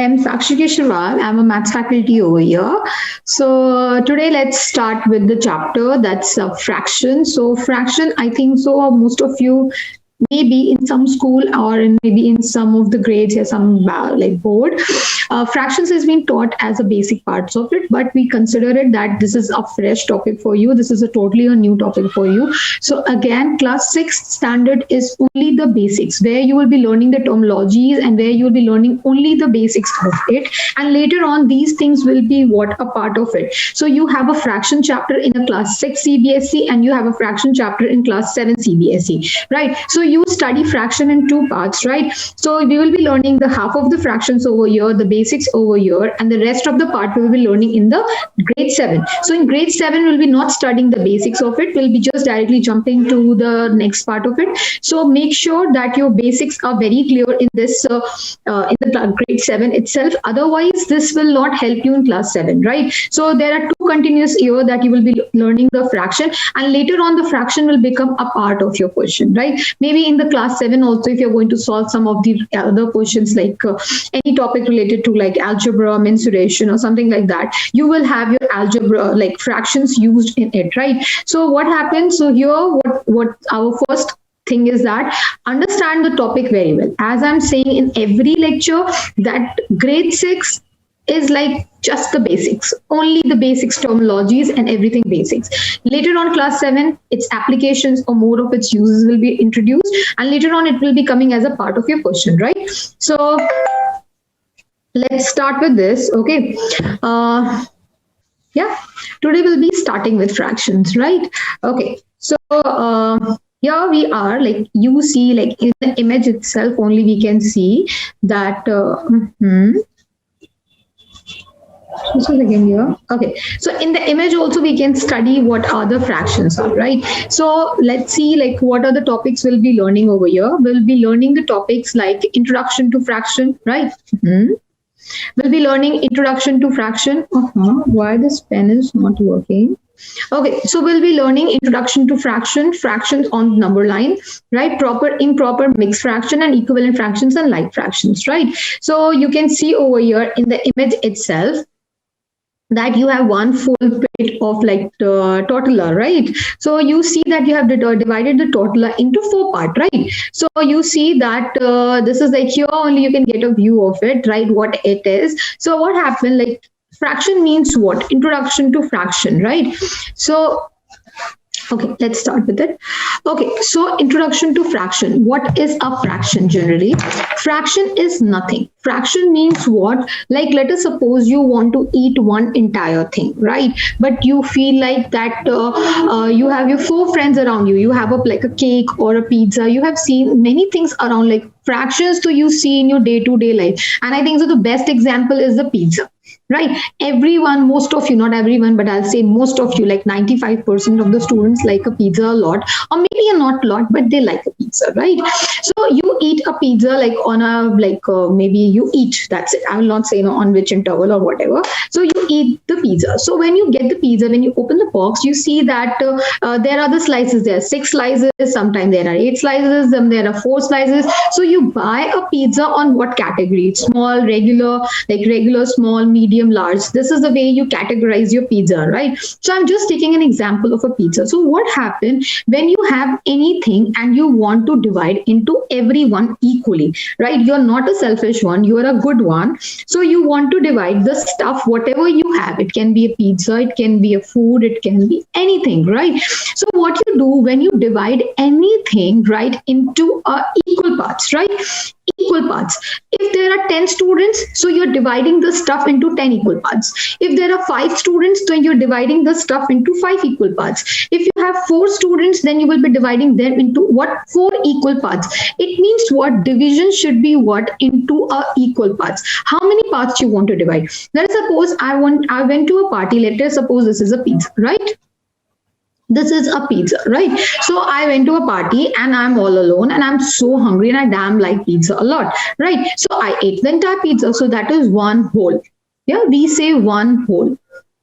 am Sakshi Kesharwal. I'm a maths faculty over here. So today let's start with the chapter that's fraction. So fraction, I think so most of you maybe in some school or maybe in some of the grades or some like board, fractions has been taught as a basic parts of it, but we consider it that this is a fresh topic for you. This is a totally a new topic for you. So again, class 6 standard is only the basics, where you will be learning the terminologies and where you will be learning only the basics of it. And later on, these things will be what a part of it. So you have a fraction chapter in a class 6 CBSE and you have a fraction chapter in class 7 CBSE, right? So you study fraction in two parts, right? So we will be learning the half of the fractions over here, the basics over here, and the rest of the part we will be learning in the grade 7. So in grade 7, we'll be not studying the basics of it. We'll be just directly jumping to the next part of it. So make sure that your basics are very clear in this in the grade 7 itself. Otherwise, this will not help you in class 7, right? So there are two continuous years that you will be learning the fraction, and later on the fraction will become a part of your question, right? Maybe in the class 7 also, if you're going to solve some of the other questions like any topic related to like algebra, mensuration or something like that, you will have your algebra like fractions used in it, right? So what happens? So here what our first thing is that understand the topic very well. As I'm saying in every lecture, that grade 6 is like just the basics, only the basics, terminologies and everything basics. Later on class 7, its applications or more of its uses will be introduced, and later on it will be coming as a part of your question, right? So let's start with this. Okay, yeah, today we'll be starting with fractions, right? Okay, so here we are, like you see, like in the image itself only we can see that just a second here. Okay, so in the image also we can study what are the fractions are, right? So let's see like what are the topics we'll be learning over here. We'll be learning the topics like introduction to fraction, right? We'll be learning introduction to fraction. Why this pen is not working? Okay, so we'll be learning introduction to fraction, fractions on number line, right? Proper, improper, mixed fraction and equivalent fractions and like fractions, right? So you can see over here in the image itself that you have one full plate of like tortilla, right? So you see that you have divided the tortilla into 4 parts, right? So you see that this is like here only you can get a view of it, right? What it is. So what happened, like fraction means what? Introduction to fraction, right? So okay, let's start with it. Okay, so introduction to fraction. What is a fraction generally? Fraction is nothing. Fraction means what? Like let us suppose you want to eat one entire thing, right? But you feel like that you have your 4 friends around you. You have like a cake or a pizza. You have seen many things around like fractions. So you see in your day-to-day life. And I think so the best example is the pizza. Right, everyone, most of you, not everyone, but I'll say most of you, like 95% of the students like a pizza a lot, or maybe not a lot, but they like a pizza, right? So you eat a pizza like on a like maybe you eat, that's it. I will not say on which interval or whatever. So you eat the pizza. So when you get the pizza, when you open the box, you see that there are the slices. There are 6 slices. Sometimes there are 8 slices. Then there are 4 slices. So you buy a pizza on what category? Small, regular, like regular, small, medium, large. This is the way you categorize your pizza, right? So I'm just taking an example of a pizza. So what happens when you have anything and you want to divide into everyone equally, right? You're not a selfish one, you are a good one. So you want to divide the stuff, whatever you have. It can be a pizza, it can be a food, it can be anything, right? So what you do when you divide anything, right, into equal parts, right? Equal parts. If there are 10 students, so you're dividing the stuff into 10 equal parts. If there are 5 students, then you're dividing the stuff into 5 equal parts. If you have 4 students, then you will be dividing them into what? 4 equal parts. It means what? Division should be what? Into equal parts. How many parts you want to divide? Let us suppose I went to a party. Let us suppose this is a pizza, right? This is a pizza, right? So I went to a party and I'm all alone and I'm so hungry and I damn like pizza a lot, right? So I ate the entire pizza. So that is one whole. Yeah, we say one whole.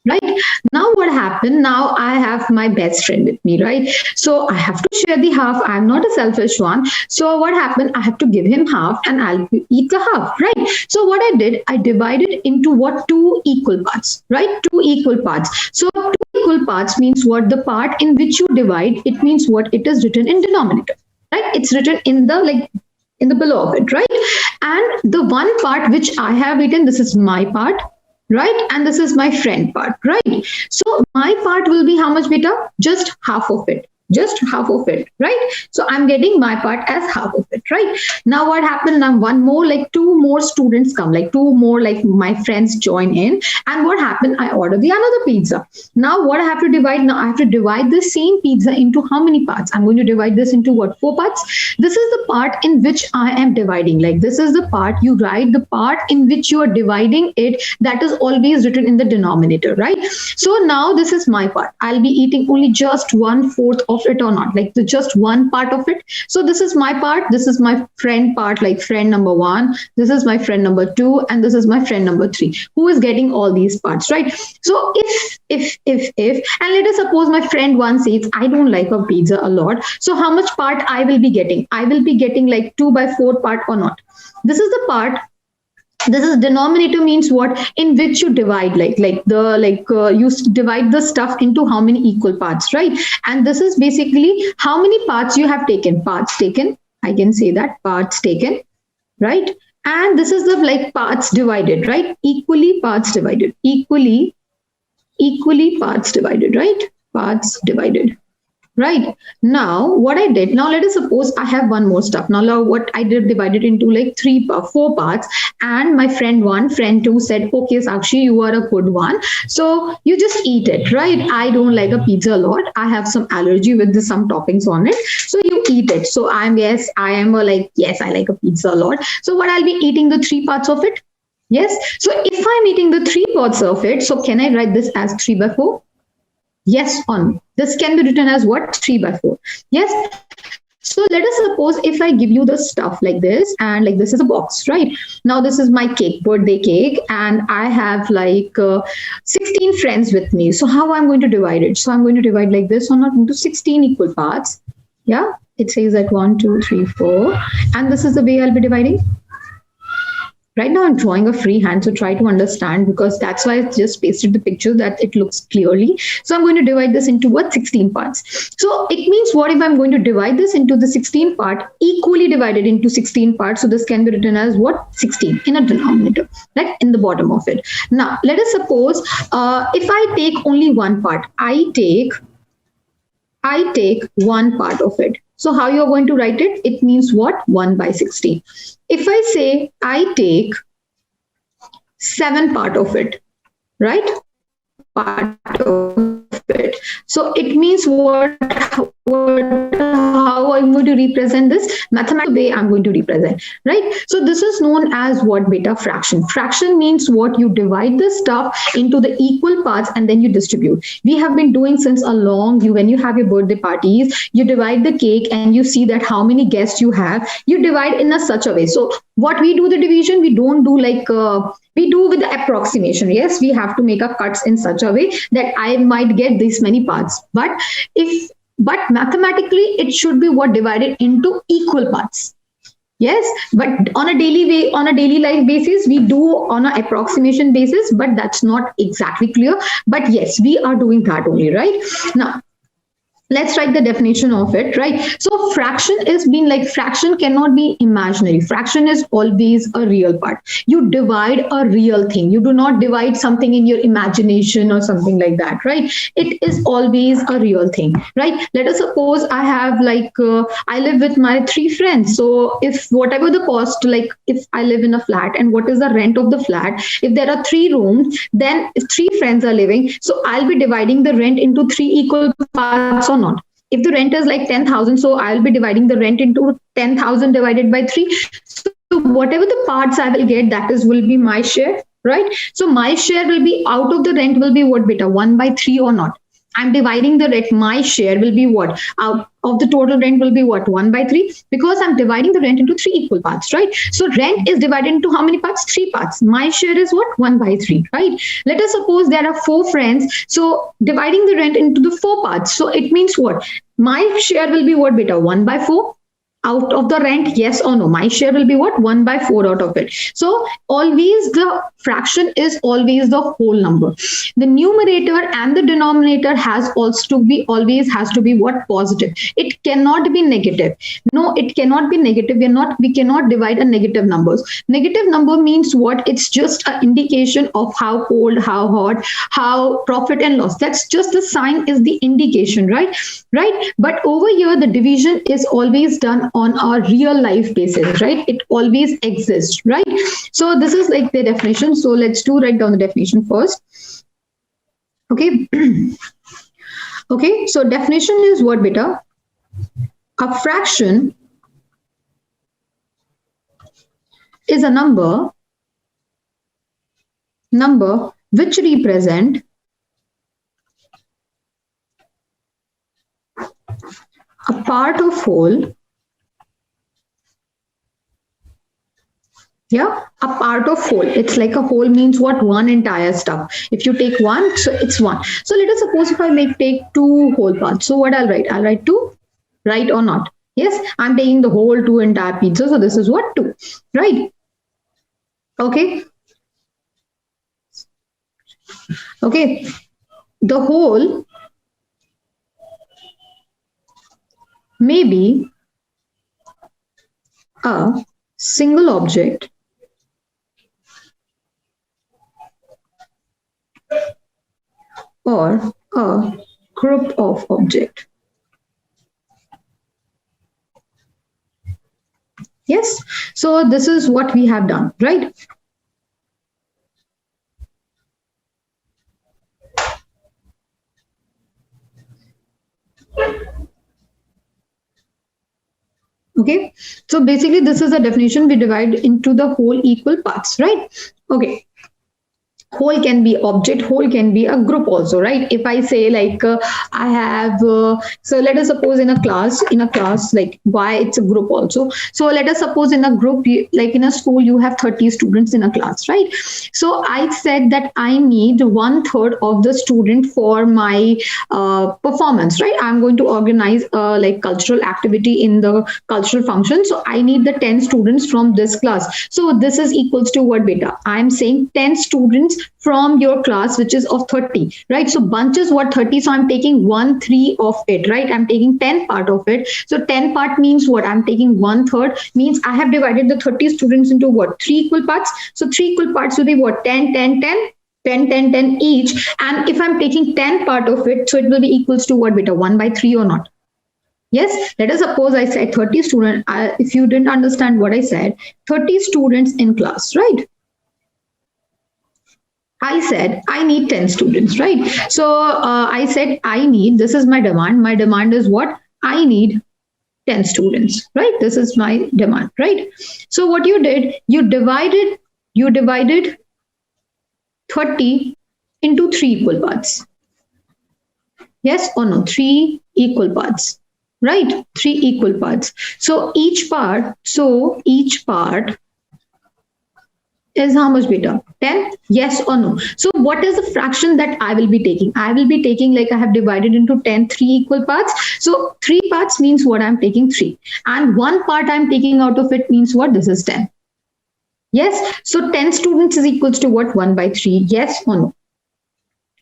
right? Now what happened, now I have my best friend with me, right? So I have to share the half. I'm not a selfish one. So what happened, I have to give him half and I'll eat the half, right? So what I did, I divided into what, two equal parts, right? Two equal parts. So two equal parts means what, the part in which you divide, it means what, it is written in denominator, right? It's written in the, like, in the below of it, right? And the one part which I have written, this is my part, right? And this is my friend part, right? So my part will be how much, beta? Just half of it. Just half of it, right? So I'm getting my part as half of it, right? Now what happened, now one more, like two more students come, like two more, like my friends join in, and what happened, I order the another pizza. Now what I have to divide, now I have to divide the same pizza into how many parts? I'm going to divide this into what, 4 parts. This is the part in which I am dividing, like this is the part, you write the part in which you are dividing it, that is always written in the denominator, right? So now this is my part, I'll be eating only just 1/4 of it or not, like just one part of it. So this is my part, this is my friend part, like friend number 1, this is my friend number 2, and this is my friend number 3, who is getting all these parts, right? So if and let us suppose my friend 1 says, I don't like a pizza a lot, so how much part I will be getting? I will be getting like 2/4 part or not. This is the part, this is denominator means what, in which you divide, you divide the stuff into how many equal parts, right? And this is basically how many parts you have taken, parts taken, I can say that, parts taken, right? And this is the, like, parts divided, right? Equally parts divided, equally parts divided, right? Parts divided. Right. Now what I did, now let us suppose I have one more stuff. Now what I did, divided into like 4 parts, and my friend 1, friend 2 said, okay, Sakshi, you are a good one, so you just eat it, right? I don't like a pizza a lot, I have some allergy with some toppings on it, so you eat it. So yes, I like a pizza a lot. So what, I'll be eating the 3 parts of it. Yes. So if I'm eating the 3 parts of it, so can I write this as 3/4? Yes or no? This can be written as what? 3/4. Yes. So let us suppose if I give you the stuff like this, and like this is a box, right? Now this is my cake, birthday cake, and I have like 16 friends with me. So how I'm going to divide it? So I'm going to divide like this, or not, into 16 equal parts. Yeah, it says that 1, 2, 3, 4, and this is the way I'll be dividing. Right now I'm drawing a freehand, so try to understand, because that's why I just pasted the picture that it looks clearly. So I'm going to divide this into what? 16 parts. So it means what, if I'm going to divide this into the 16 part, equally divided into 16 parts, so this can be written as what? 16 in a denominator, like in the bottom of it. Now let us suppose if I take only one part, I take one part of it. So how you're going to write it? It means what? 1/16. If I say I take 7 part of it, right? Part of it. So it means what? How I'm going to represent this? Mathematical way I'm going to represent, right? So this is known as what, beta? Fraction. Fraction means what? You divide the stuff into the equal parts and then you distribute. We have been doing since a long, when you have your birthday parties, you divide the cake and you see that how many guests you have, you divide in such a way. So what we do the division, we don't do like, we do with the approximation. Yes, we have to make our cuts in such a way that I might get this many parts. But mathematically, it should be what? Divided into equal parts. Yes, but on a daily life basis, we do on an approximation basis, but that's not exactly clear. But yes, we are doing that only, right? Now, let's write the definition of it, right? So fraction is being like, fraction cannot be imaginary. Fraction is always a real part. You divide a real thing. You do not divide something in your imagination or something like that, right? It is always a real thing, right? Let us suppose I have like, I live with my 3 friends. So if whatever the cost, like if I live in a flat and what is the rent of the flat, if there are 3 rooms, then if 3 friends are living, so I'll be dividing the rent into 3 equal parts or not. If the rent is like 10,000, so I'll be dividing the rent into 10,000 divided by 3. So whatever the parts I will get, that will be my share, right? So my share will be out of the rent will be what, beta? 1/3 or not? I'm dividing the rent. My share will be what? Out of the total rent will be what? 1 by 3, because I'm dividing the rent into 3 equal parts, right? So rent is divided into how many parts? 3 parts. My share is what? 1 by 3, right? Let us suppose there are 4 friends. So dividing the rent into the 4 parts. So it means what? My share will be what, beta? 1 by 4 out of the rent, yes or no? My share will be what? 1 by 4 out of it. So always the fraction is always the whole number. The numerator and the denominator has also to be always has to be what? Positive. It cannot be negative. No, it cannot be negative. We cannot divide a negative numbers. Negative number means what? It's just an indication of how cold, how hot, how profit and loss. That's just the sign, is the indication, right? Right. But over here, the division is always done on a real life basis, right? It always exists, right? So this is like the definition. So let's write down the definition first. Okay. Okay. So definition is what, beta? A fraction is a number which represent a part of whole. Yeah, a part of whole. It's like a whole means what? One entire stuff. If you take one, so it's one. So let us suppose if I take 2 whole parts. So what I'll write? I'll write 2, right or not? Yes, I'm taking the whole 2 entire pizza. So this is what? 2, right? Okay. Okay. The whole may be a single object or a group of objects. Yes, so this is what we have done, right? Okay, so basically this is the definition. We divide into the whole equal parts, right? Okay. Whole can be object, whole can be a group also, right? If I say like I have so let us suppose in a class like why it's a group also. So let us suppose in a group, like in a school you have 30 students in a class, right? So I said that I need 1/3 of the student for my performance, right? I'm going to organize like cultural activity in the cultural function. So I need the 10 students from this class. So this is equals to what, beta? I'm saying 10 students from your class, which is of 30, right? So bunches what? 30. So I'm taking 1/3 of it, right? I'm taking 10 part of it. So 10 part means what? I'm taking 1/3, means I have divided the 30 students into what? 3 equal parts. So 3 equal parts will be what? 10, 10, 10. 10, 10, 10 each. And if I'm taking 10 part of it, so it will be equals to what, beta? 1 by 3 or not? Yes, let us suppose I said 30 students. If you didn't understand what I said, 30 students in class, right? I said I need 10 students, right? So I said I need, this is my demand. My demand is what? I need 10 students, right? This is my demand, right? So what you did, you divided 30 into 3 equal parts. Yes or no? 3 equal parts, right? 3 equal parts. So each part is how much, beta? 10? Yes or no? So what is the fraction that I will be taking? I will be taking, like I have divided into 10, 3 equal parts. So 3 parts means what? I'm taking 3. And 1 part I'm taking out of it means what? This is 10. Yes. So 10 students is equals to what? 1 by 3. Yes or no?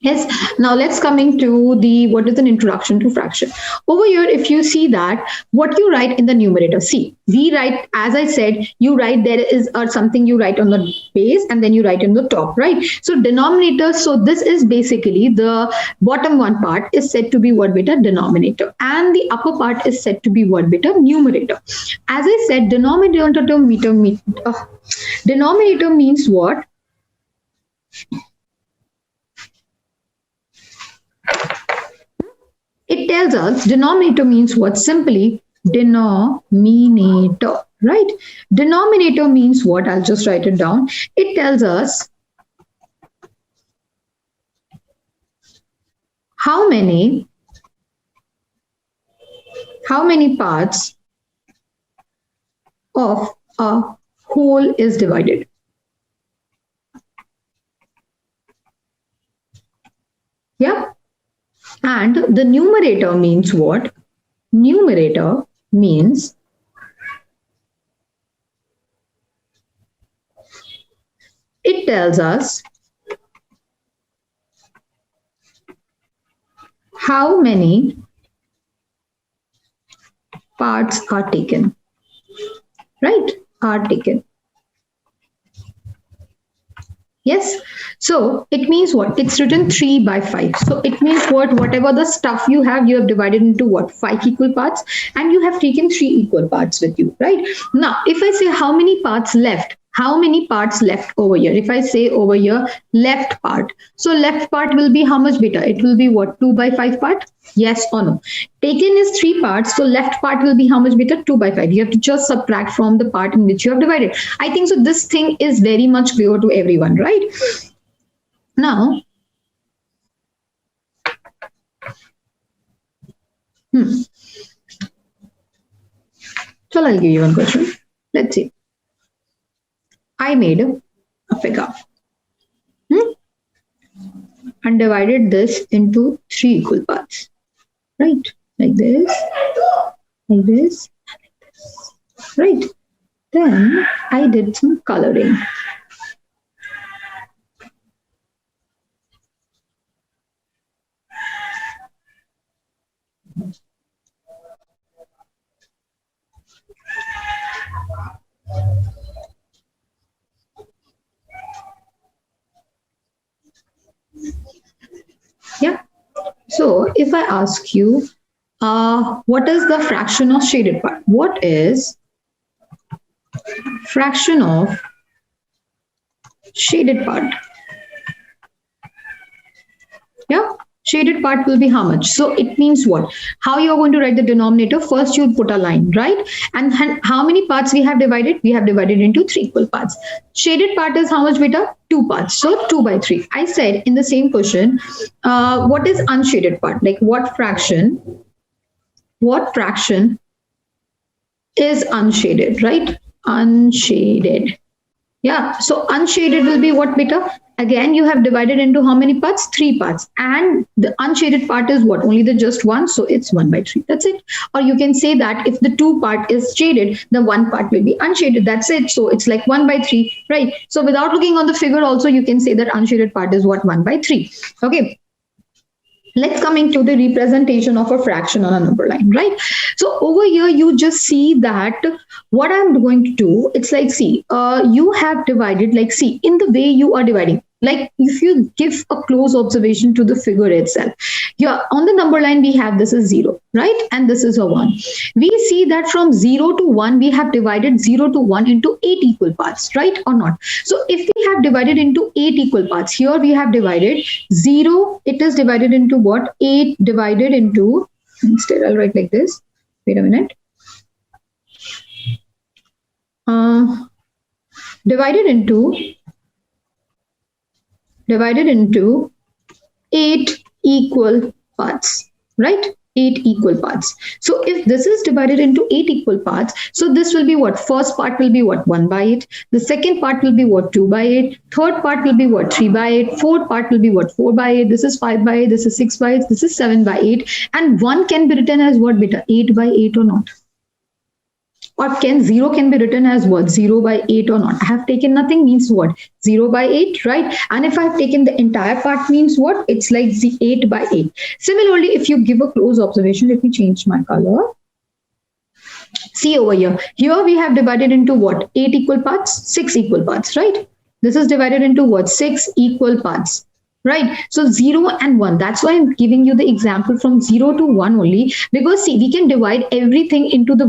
Yes. Now let's coming to the what is an introduction to fraction. Over here, if you see that what you write in the numerator, see, we write, as I said, you write there is something you write on the base and then you write on the top, right? So denominator. So this is basically the bottom one part is said to be what, beta? Denominator, and the upper part is said to be what, beta? Numerator. As I said, denominator means what? It tells us denominator means what? Simply denominator, right? Denominator means what? I'll just write it down. It tells us how many how many parts of a whole is divided. Yeah. And the numerator means what? Numerator means it tells us how many parts are taken, right? Are taken. Yes. So it means what? It's written 3 by 5. So it means what? Whatever the stuff you have divided into what? 5 equal parts, and you have taken 3 equal parts with you, right? Now, if I say how many parts left, how many parts left over here? If I say over here, left part. So left part will be how much beta? It will be what? 2 by 5 part? Yes or no? Taken is 3 parts. So left part will be how much beta? 2 by 5. You have to just subtract from the part in which you have divided. I think so. This thing is very much clear to everyone, right? Now, so I'll give you one question. Let's see. I made a figure and divided this into 3 equal parts, right? Like this, like this, like this, right? Then I did some coloring. Yeah. So if I ask you, what is the fraction of shaded part? What is fraction of shaded part? Yeah. Shaded part will be how much? So it means what? How you are going to write the denominator? First you put a line, right? And how many parts we have divided? We have divided into 3 equal parts. Shaded part is how much beta? 2 parts. So 2 by 3. I said in the same question, what is unshaded part? Like what fraction is unshaded, right? Unshaded. Yeah. So unshaded will be what beta? Again, you have divided into how many parts? 3 parts. And the unshaded part is what? Only the just one. So it's 1 by 3. That's it. Or you can say that if the 2 part is shaded, the 1 part will be unshaded. That's it. So it's like 1 by 3, right? So without looking on the figure also, you can say that unshaded part is what? 1 by 3. Okay. Let's come into the representation of a fraction on a number line, right? So over here, you just see that what I'm going to do, it's like, see, you have divided, like, see, in the way you are dividing, like if you give a close observation to the figure itself, yeah, on the number line, we have this is 0, right? And this is a 1. We see that from 0 to 1, we have divided 0 to 1 into 8 equal parts, right or not? So if we have divided into 8 equal parts, here we have divided 0, it is divided into what? 8 divided into, instead I'll write like this, wait a minute. Divided into 8 equal parts, right? 8 equal parts. So if this is divided into 8 equal parts, so this will be what? First part will be what? 1 by 8. The second part will be what? 2 by 8. Third part will be what? 3 by 8. Fourth part will be what? 4 by 8. This is 5 by 8. This is 6 by 8. This is 7 by 8. And 1 can be written as what, beta? 8 by 8 or not? Or can 0 can be written as what? 0 by 8 or not? I have taken nothing means what? 0 by 8, right? And if I have taken the entire part means what? It's like 8 by 8. Similarly, if you give a close observation, let me change my color. See over here. Here we have divided into what? 8 equal parts, 6 equal parts, right? This is divided into what? 6 equal parts. Right. So 0 and 1. That's why I'm giving you the example from 0 to 1 only, because see, we can divide everything into the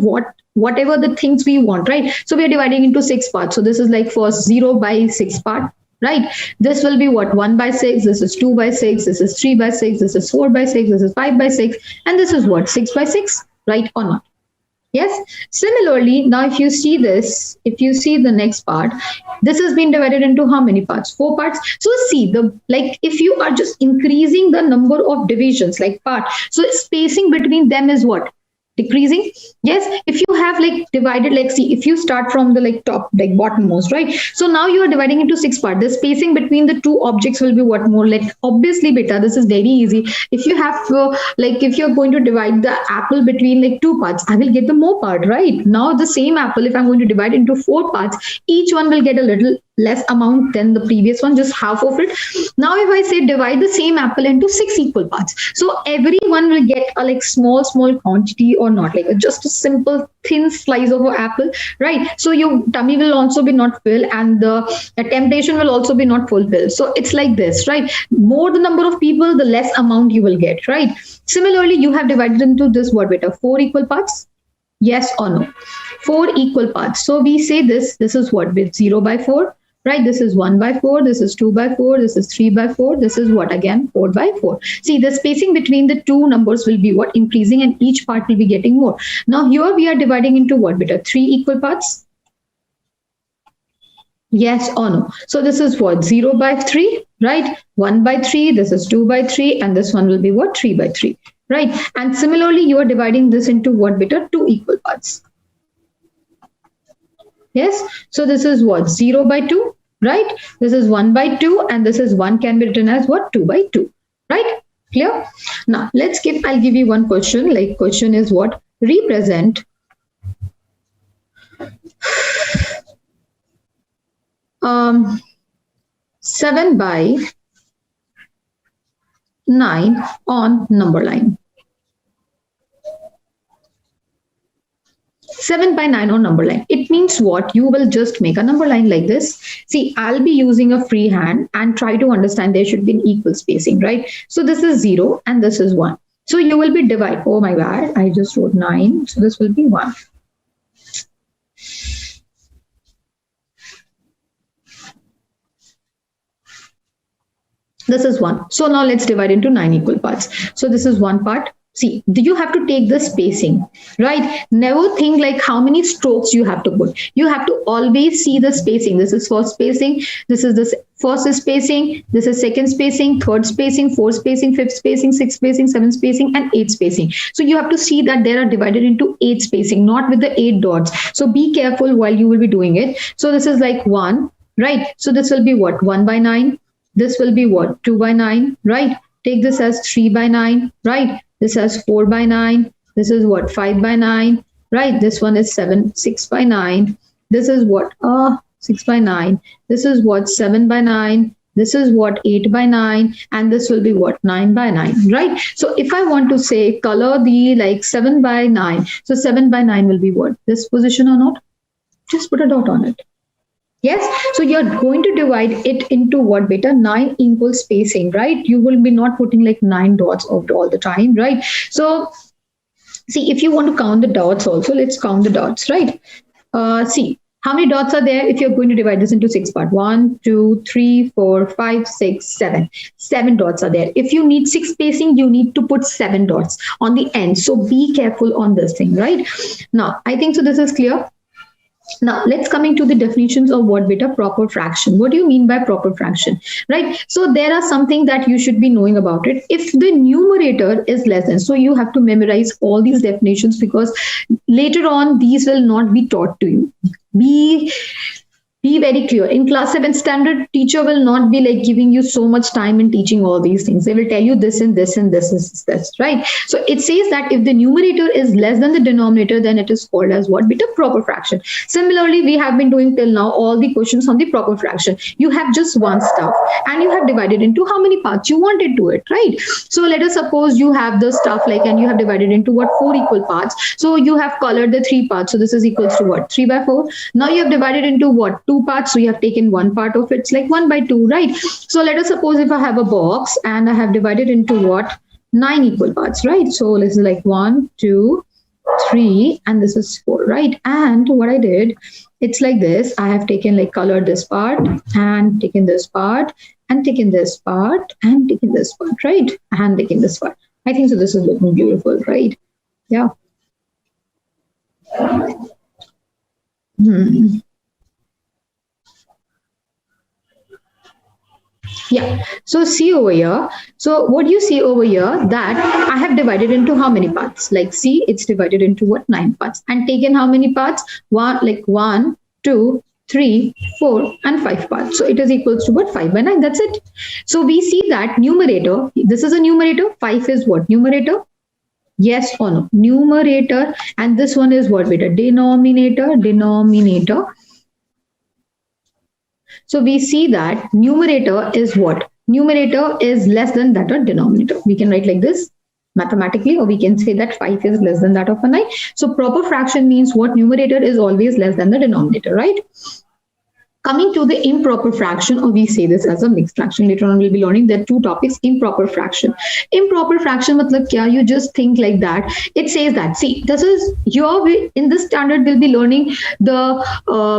whatever the things we want, right? So we are dividing into 6 parts. So this is like first 0 by 6 part, right? This will be what? 1 by 6. This is 2 by 6. This is 3 by 6. This is 4 by 6. This is 5 by 6. And this is what? 6 by 6, right or not? Yes. Similarly, now if you see this, if you see the next part, this has been divided into how many parts? 4 parts. So see, like if you are just increasing the number of divisions, like part, so spacing between them is what? decreasing. Yes, if you have like divided, like see, if you start from the like top, like bottommost, right? So now you are dividing into 6 parts. The spacing between the two objects will be what more, like obviously beta, this is very easy. If you have like if you're going to divide the apple between like 2 parts, I will get the more part, right? Now the same apple, if I'm going to divide into 4 parts, each one will get a little less amount than the previous one, just half of it. Now if I say divide the same apple into 6 equal parts, so everyone will get a like small quantity or not, like just a simple thin slice of an apple, right? So your tummy will also be not filled, and the temptation will also be not fulfilled. So it's like this, right? More the number of people, the less amount you will get, right? Similarly, you have divided into this what beta, 4 equal parts. Yes or no? 4 equal parts. So we say this is what with 0/4, right? This is 1/4, this is 2/4, this is 3/4, this is what again 4/4. See, the spacing between the two numbers will be what increasing, and each part will be getting more. Now here we are dividing into what beta, 3 equal parts. Yes or no? So this is what 0/3, right? 1/3, this is 2/3, and this one will be what 3/3, right? And similarly, you are dividing this into what beta, 2 equal parts. Yes, so this is what 0/2, right? This is 1/2, and this is 1 can be written as what 2/2, right? Clear? Now I'll give you one question. Like question is what, represent 7/9 on number line. 7/9 on number line. It means what? You will just make a number line like this. See, I'll be using a free hand and try to understand there should be an equal spacing, right? So this is 0 and this is 1. So you will be divide. Oh my God, I just wrote 9. So this will be 1. This is 1. So now let's divide into 9 equal parts. So this is one part. See, you have to take the spacing, right? Never think like how many strokes you have to put. You have to always see the spacing. This is first spacing. This is the first spacing. This is second spacing, third spacing, fourth spacing, fifth spacing, sixth spacing, seventh spacing, and eighth spacing. So you have to see that they are divided into 8 spacing, not with the 8 dots. So be careful while you will be doing it. So this is like 1, right? So this will be what? 1/9. This will be what? 2/9, right? Take this as 3/9, right? This has 4/9. This is what? 5/9, right? This one is 6/9. This is what? 6/9. This is what? 7/9. This is what? 8/9. And this will be what? 9/9, right? So if I want to say color the like 7/9, so 7/9 will be what? This position or not? Just put a dot on it. Yes, so you're going to divide it into what beta, 9 equal spacing, right? You will be not putting like 9 dots all the time, right? So see, if you want to count the dots also, let's count the dots, right? See, how many dots are there if you're going to divide this into 6 parts? 1, 2, 3, 4, 5, 6, 7. 7 dots are there. If you need 6 spacing, you need to put 7 dots on the end. So be careful on this thing, right? Now, I think so this is clear. Now let's coming to the definitions of what beta, proper fraction. What do you mean by proper fraction, right? So there are something that you should be knowing about it. If the numerator is less than, so you have to memorize all these definitions, because later on these will not be taught to you. Be very clear. In class 7 standard, teacher will not be like giving you so much time in teaching all these things. They will tell you this and this and this is this, right? So it says that if the numerator is less than the denominator, then it is called as what beta, proper fraction. Similarly, we have been doing till now all the questions on the proper fraction. You have just one stuff and you have divided into how many parts you wanted to it, right? So let us suppose you have the stuff like, and you have divided into what, 4 equal parts. So you have colored the 3 parts. So this is equals to what, 3/4. Now you have divided into what, 2 parts. So you have taken one part of it. It's like 1/2, right? So let us suppose if I have a box and I have divided into what, 9 equal parts, right? So this is like 1, 2, 3, and this is 4, right? And what I did, it's like this. I have taken like colored this part and taken this part and taken this part and taken this part, right? And taken this part. I think so this is looking beautiful, right? Yeah. Yeah. So see over here. So what you see over here, that I have divided into how many parts? Like see, it's divided into what? 9 parts. And taken how many parts? One, like 1, 2, 3, 4, and 5 parts. So it is equals to what? 5 by 9. That's it. So we see that numerator, this is a numerator. 5 is what? Numerator. Yes or no? Numerator. And this one is what, beta? Denominator. Denominator. So we see that numerator is what? Numerator is less than that of denominator. We can write like this mathematically, or we can say that 5 is less than that of a 9. So proper fraction means what? Numerator is always less than the denominator, right? Coming to the improper fraction, or we say this as a mixed fraction. Later on, we'll be learning there are two topics: improper fraction. Improper fraction, matlab kya? You just think like that. It says that, see, this is your in this standard, we'll be learning the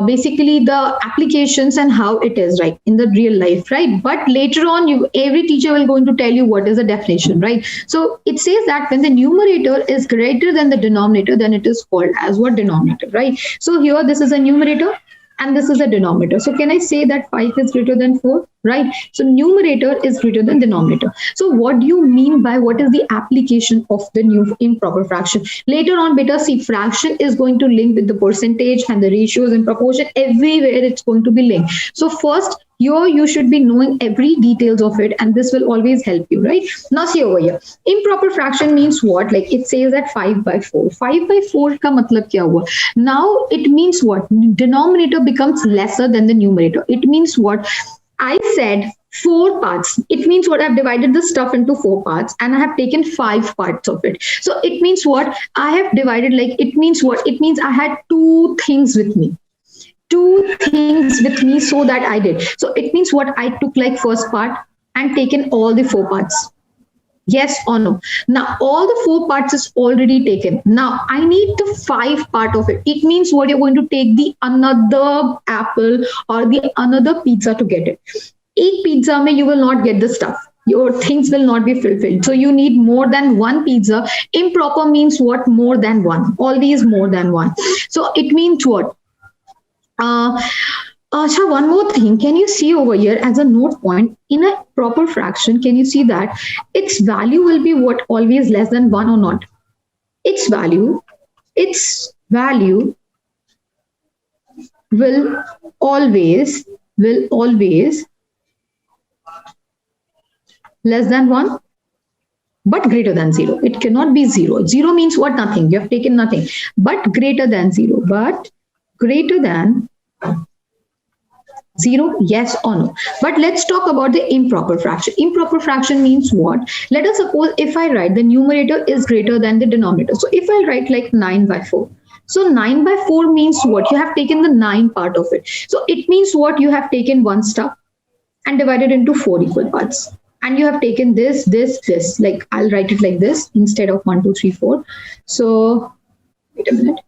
basically the applications and how it is, right, in the real life, right? But later on, every teacher will going to tell you what is the definition, right? So it says that when the numerator is greater than the denominator, then it is called as what? Denominator, right? So here, this is a numerator and this is a denominator. So can I say that 5 is greater than 4, right? So numerator is greater than denominator. So what do you mean by what is the application of the new improper fraction? Later on, beta, see, fraction is going to link with the percentage and the ratios and proportion. Everywhere it's going to be linked. So first, here you should be knowing every details of it, and this will always help you, right? Now see over here, improper fraction means what? Like it says that 5 by 4. 5 by 4 ka matlab kya hua? Now it means what? Denominator becomes lesser than the numerator. It means what? I said 4 parts. It means what? I've divided the stuff into 4 parts and I have taken 5 parts of it. So it means what? I have divided, like, it means what? It means I had 2 things with me. 2 things with me, so that I did. So it means what? I took like first part and taken all the 4 parts. Yes or no? Now all the 4 parts is already taken. Now I need the 5 part of it. It means what? You're going to take the another apple or the another pizza to get it. Ek pizza mein you will not get the stuff. Your things will not be fulfilled. So you need more than 1 pizza. Improper means what? More than 1. Always more than 1. So it means what? Asha, one more thing. Can you see over here as a note point, in a proper fraction, can you see that its value will be what? Always less than 1 or not? Its value will always less than 1, but greater than 0. It cannot be 0. 0 means what? Nothing. You have taken nothing. But greater than 0. But greater than 0, yes or no? But let's talk about the improper fraction. Improper fraction means what? Let us suppose if I write the numerator is greater than the denominator. So if I write like 9 by 4. So 9 by 4 means what? You have taken the 9 part of it. So it means what? You have taken one stuff and divided into 4 equal parts. And you have taken this, this, this. Like I'll write it like this instead of 1, 2, 3, 4. So wait a minute.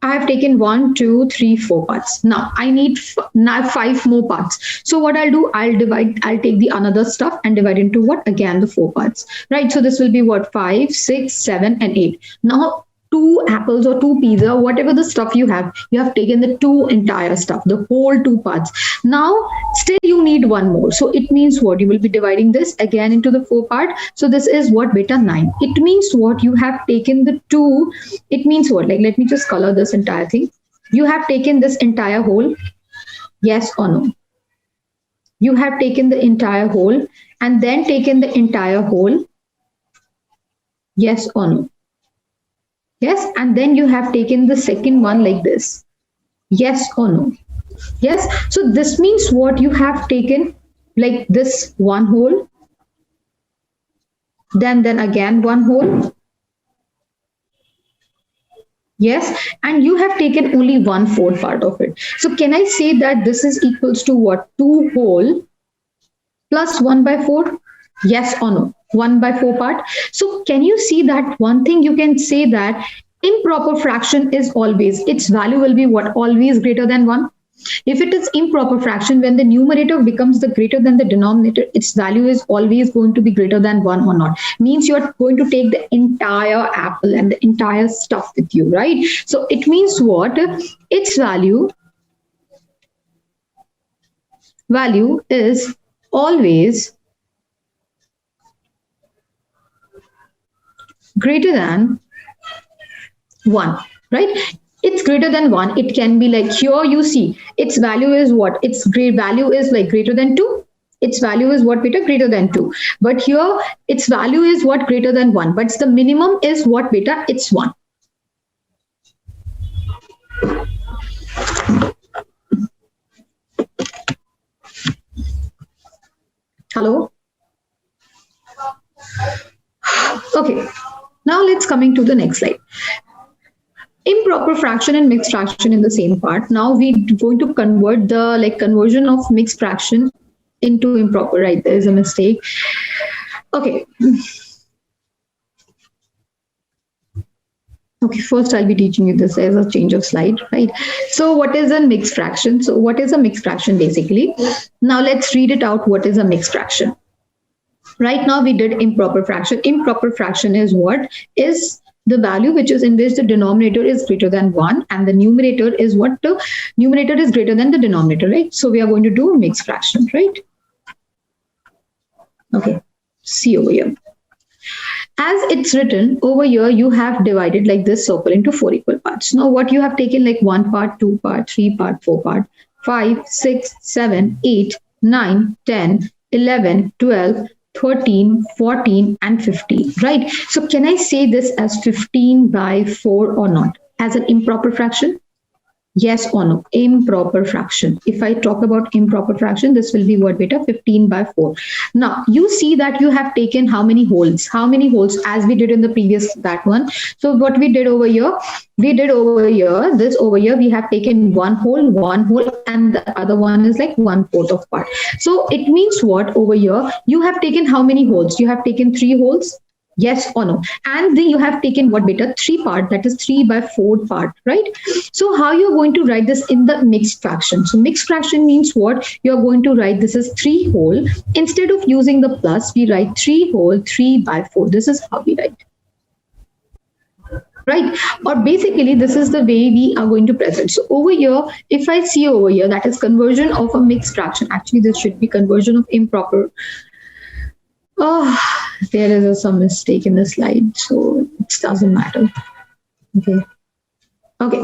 I have taken 1, 2, 3, 4 parts. Now I need now 5 more parts. So what I'll do, I'll take the another stuff and divide into what? Again, the 4 parts, right? So this will be what? 5, 6, 7, and 8. Now 2 apples or 2 pizza, whatever the stuff you have taken the 2 entire stuff, the whole 2 parts. Now still you need 1 more. So it means what? You will be dividing this again into the 4 part. So this is what? Beta 9. It means what? You have taken the 2. It means what? Like, let me just color this entire thing. You have taken this entire whole. Yes or no? You have taken the entire whole and then taken the entire whole. Yes or no? Yes, and then you have taken the second one like this. Yes or no? Yes. So this means what? You have taken like this 1 whole, then again 1 whole. Yes, and you have taken only 1/4 part of it. So can I say that this is equals to what? 2 whole plus 1 by 4? Yes or no? 1 by 4 part. So can you see that one thing you can say that improper fraction is always, its value will be what? Always greater than 1. If it is improper fraction, when the numerator becomes the greater than the denominator, its value is always going to be greater than 1 or not. Means you're going to take the entire apple and the entire stuff with you, right? So it means what? Its value value is always greater than 1, right? It's greater than 1. It can be like, here you see its value is what? Its value is like greater than 2. Its value is what, beta? Greater than 2. But here its value is what? Greater than 1. But the minimum is what, beta? It's 1. Hello? Okay. Now let's coming to the next slide. Improper fraction and mixed fraction in the same part. Now we're going to convert the conversion of mixed fraction into improper, right? There is a mistake. Okay. Okay, first I'll be teaching you this as a change of slide, right? So what is a mixed fraction? So what is a mixed fraction basically? Now let's read it out. What is a mixed fraction? Right now we did improper fraction. Improper fraction is what? Is the value which is in which the denominator is greater than 1 and the numerator is what? The numerator is greater than the denominator, right? So we are going to do mixed fraction, right? Okay, see over here. As it's written over here, you have divided like this circle into 4 equal parts. Now what you have taken like 1 part, 2 part, 3 part, 4 part, 5, 6, 7, 8, 9, 10, 11, 12, 13, 14, and 15, right? So can I say this as 15 by 4 or not? As an improper fraction? Yes or no? Improper fraction. If I talk about improper fraction, this will be what, beta? 15 by 4. Now, you see that you have taken how many holes? How many holes as we did in the previous, that one. So what we did over here, this over here, we have taken one hole, and the other one is like 1/4 of part. So it means what over here? You have taken how many holes? You have taken 3 holes. Yes or no? And then you have taken what, beta? 3 part, that is 3 by 4 part, right? So how you're going to write this in the mixed fraction? So mixed fraction means what? You're going to write this as 3 whole. Instead of using the plus, we write 3 whole, 3 by 4. This is how we write. Right? Or basically, this is the way we are going to present. So over here, if I see over here, that is conversion of a mixed fraction. Actually, this should be conversion of improper. Oh, there is some mistake in the slide, so it doesn't matter. Okay.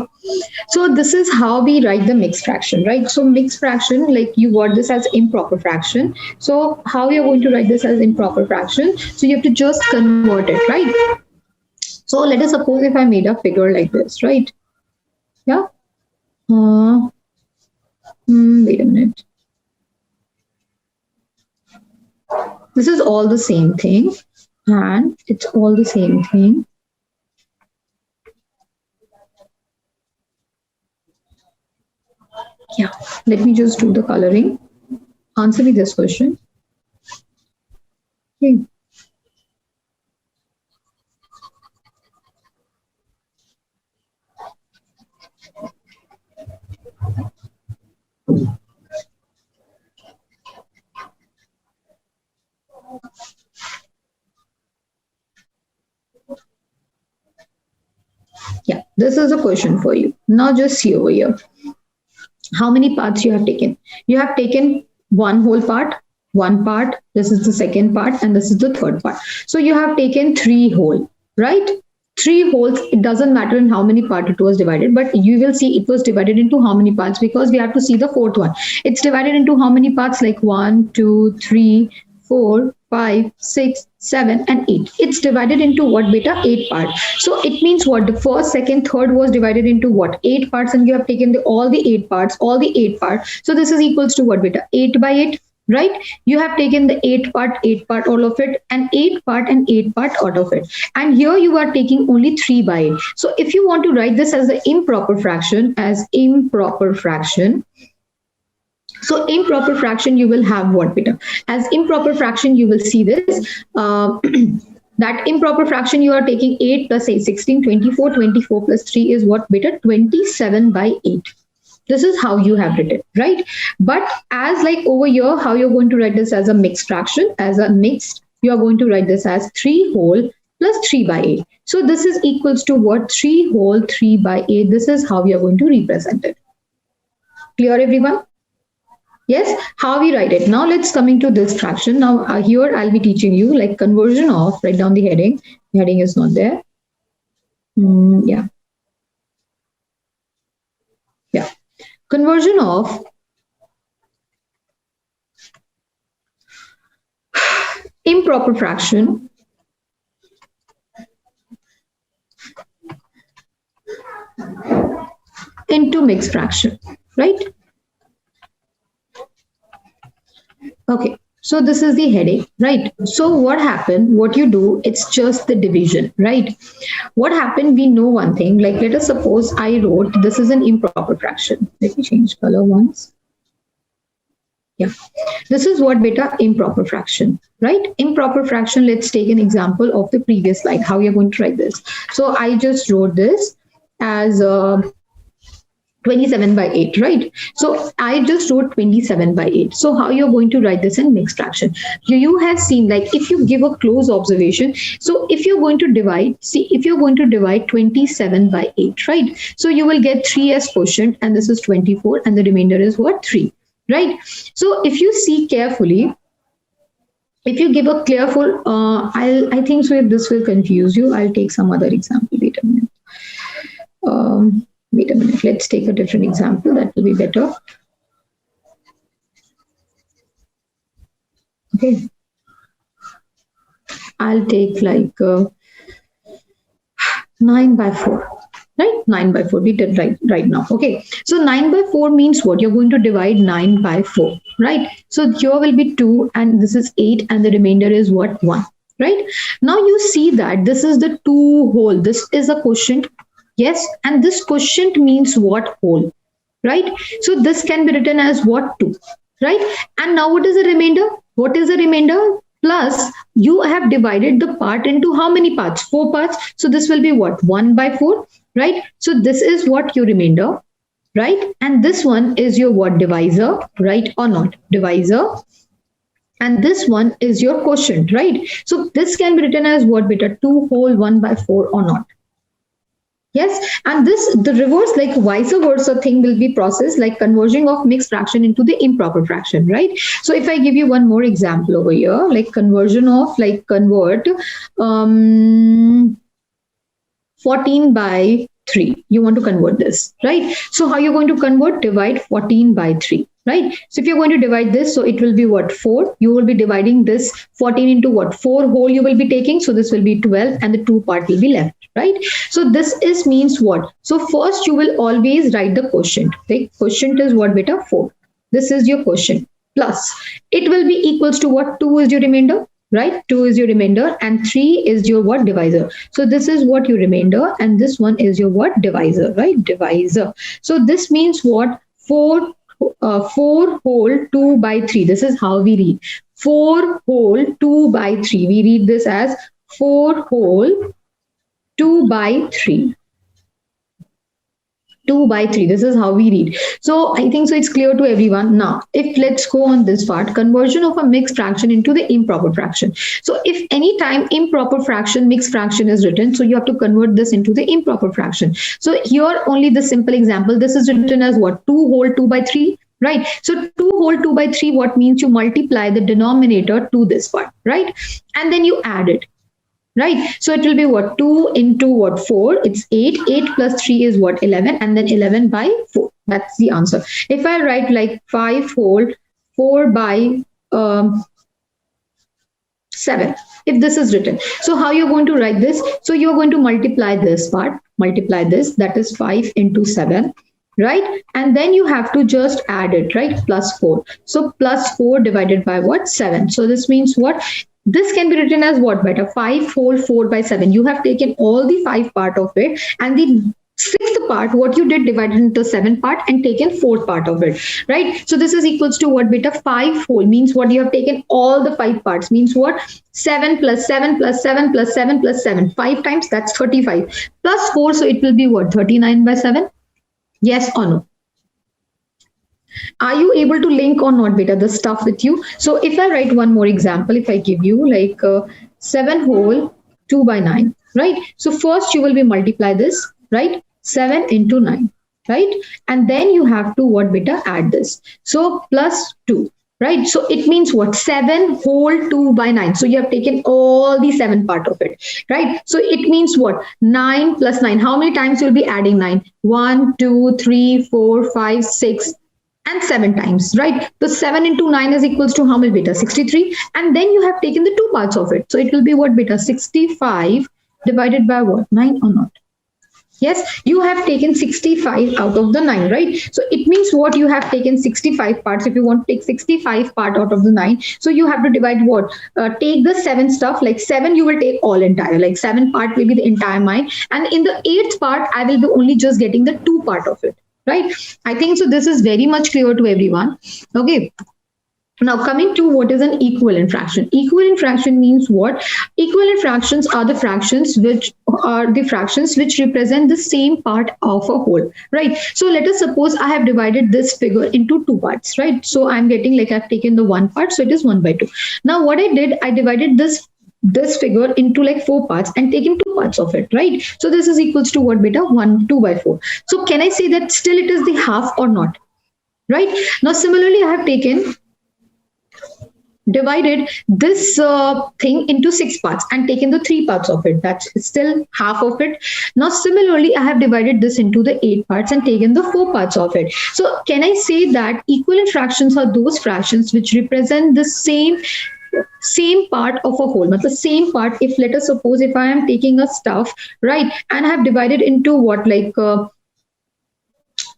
So this is how we write the mixed fraction, right? So mixed fraction, like you got this as improper fraction. So how you're going to write this as improper fraction? So you have to just convert it, right? So let us suppose if I made a figure like this, right? Yeah. Wait a minute. This is all the same thing, and it's all the same thing. Yeah, let me just do the coloring. Answer me this question. Okay. Yeah, this is a question for you. Now just see over here. How many parts you have taken? You have taken one whole part, one part, this is the second part, and this is the third part. So you have taken 3 whole, right? 3 holes, it doesn't matter in how many parts it was divided, but you will see it was divided into how many parts, because we have to see the fourth one. It's divided into how many parts? Like 1, 2, 3, 4, 5, 6, 7, and 8. It's divided into what, beta? 8 parts. So it means what? The first, second, third was divided into what? 8 parts, and you have taken all the 8 parts, all the 8 parts. So this is equals to what, beta? 8 by 8. Right? You have taken the 8 part, all of it, and 8 part and 8 part out of it. And here you are taking only 3 by 8. So if you want to write this as an improper fraction, so improper fraction, you will have what, beta? As improper fraction, you will see this. That improper fraction, you are taking 8 plus 8, 16, 24, 24 plus 3 is what, beta? 27 by 8. This is how you have written, right? But as like over here, how you're going to write this as a mixed fraction, as a mixed, you are going to write this as 3 whole plus 3 by 8. So this is equals to what? 3 whole, 3 by 8. This is how we are going to represent it. Clear, everyone? Yes, how we write it. Now let's come into this fraction. Now here I'll be teaching you like conversion of, write down the heading. The heading is not there. Yeah. Conversion of improper fraction into mixed fraction, right? Okay, so this is the heading, right? So what happened, what you do, it's just the division, right? What happened, we know one thing, like let us suppose I wrote, this is an improper fraction. Let me change color once. Yeah, this is what beta improper fraction, right? Improper fraction, let's take an example of the previous slide, how you're going to write this. So I just wrote this as 27 by 8, right? So I just wrote 27 by 8. So how you're going to write this in mixed fraction? You have seen, like if you give a close observation, so if you're going to divide, see if you're going to divide 27 by 8, right? So you will get 3 as quotient and this is 24 and the remainder is what? 3, right? So if you see carefully, if you give a careful, I think so if this will confuse you, I'll take some other example. Wait a minute. Wait a minute, let's take a different example, that will be better. Okay, I'll take like 9 by 4, right? 9 by 4, we did right now. Okay, so 9 by 4 means what? You're going to divide 9 by 4, right? So here will be 2 and this is 8 and the remainder is what? 1, right? Now you see that this is the 2 whole, this is a quotient. Yes, and this quotient means what? Whole, right? So this can be written as what? 2, right? And now what is the remainder? What is the remainder? Plus, you have divided the part into how many parts? 4 parts. So this will be what? 1 by 4, right? So this is what your remainder, right? And this one is your what? Divisor, right or not? Divisor. And this one is your quotient, right? So this can be written as what, beta? 2 whole 1 by 4 or not? Yes, and this, the reverse, like vice versa thing will be processed, like conversion of mixed fraction into the improper fraction, right? So if I give you one more example over here, like conversion of, like convert 14 by 3, you want to convert this, right? So how you're going to convert? Divide 14 by 3, right? So if you're going to divide this, so it will be what? 4. You will be dividing this 14 into what? 4 whole you will be taking. So this will be 12 and the 2 part will be left, right? So this is means what? So first you will always write the quotient. Okay? Quotient is what, beta? 4. This is your quotient. Plus it will be equals to what? 2 is your remainder, right? 2 is your remainder and 3 is your what? Divisor. So this is what your remainder and this one is your what? Divisor, right? Divisor. So this means what? 4 whole 2 by 3. This is how we read. 4 whole 2 by 3. We read this as 4 whole 2 by 3. 2 by 3. This is how we read. So I think so it's clear to everyone. Now, if let's go on this part, conversion of a mixed fraction into the improper fraction. So if any time improper fraction, mixed fraction is written, so you have to convert this into the improper fraction. So here only the simple example, this is written as what? 2 whole 2 by 3. Right. So 2 whole 2 by 3, what means you multiply the denominator to this part, right? And then you add it. Right, so it will be what? 2 into what? 4, it's 8. 8 plus 3 is what? 11, and then 11 by 4. That's the answer. If I write like 5 whole 4 by 7, if this is written, so how you're going to write this? So you're going to multiply this part, multiply this, that is 5 into 7, right? And then you have to just add it, right? Plus 4. So plus 4 divided by what? 7. So this means what? This can be written as what, beta? 5 whole 4 by 7. You have taken all the 5 part of it and the 6th part, what you did, divided into 7 part and taken 4th part of it, right? So this is equals to what, beta? 5 whole means what? You have taken all the 5 parts, means what? 7 plus 7 plus 7 plus 7 plus 7. 5 times, that's 35. Plus 4, so it will be what? 39 by 7. Yes or no? Are you able to link or not, beta, the stuff with you? So if I write one more example, if I give you like 7 whole 2 by 9, right? So first you will be multiply this, right? 7 into 9. right? And then you have to what beta add this. So plus 2. Right, so it means what? 7 whole 2 by 9. So you have taken all the 7 part of it, right? So it means what? 9 plus 9. How many times you'll be adding 9? 1, 2, 3, 4, 5, 6, and 7 times, right? So 7 into 9 is equals to how much beta? 63. And then you have taken the 2 parts of it. So it will be what beta? 65 divided by what? 9 or not? Yes, you have taken 65 out of the 9, right? So it means what? You have taken 65 parts. If you want to take 65 part out of the 9, so you have to divide what? Take the 7 stuff, like 7 you will take all entire, like 7 part will be the entire mine. And in the 8th part, I will be only just getting the 2 part of it, right? I think so this is very much clear to everyone. Okay. Now coming to what is an equivalent fraction. Equivalent fraction means what? Equivalent fractions are the fractions which represent the same part of a whole, right? So let us suppose I have divided this figure into 2 parts, right? So I'm getting like I've taken the 1 part, so it is 1 by 2. Now what I did, I divided this figure into like 4 parts and taken 2 parts of it, right? So this is equals to what beta? 2 by 4. So can I say that still it is the half or not? Right? Now similarly, I have divided this thing into 6 parts and taken the 3 parts of it. That's still half of it. Now similarly, I have divided this into the 8 parts and taken the 4 parts of it. So can I say that equivalent fractions are those fractions which represent the same part of a whole, but the same part? If let us suppose if I am taking a stuff, right, and I have divided into what, like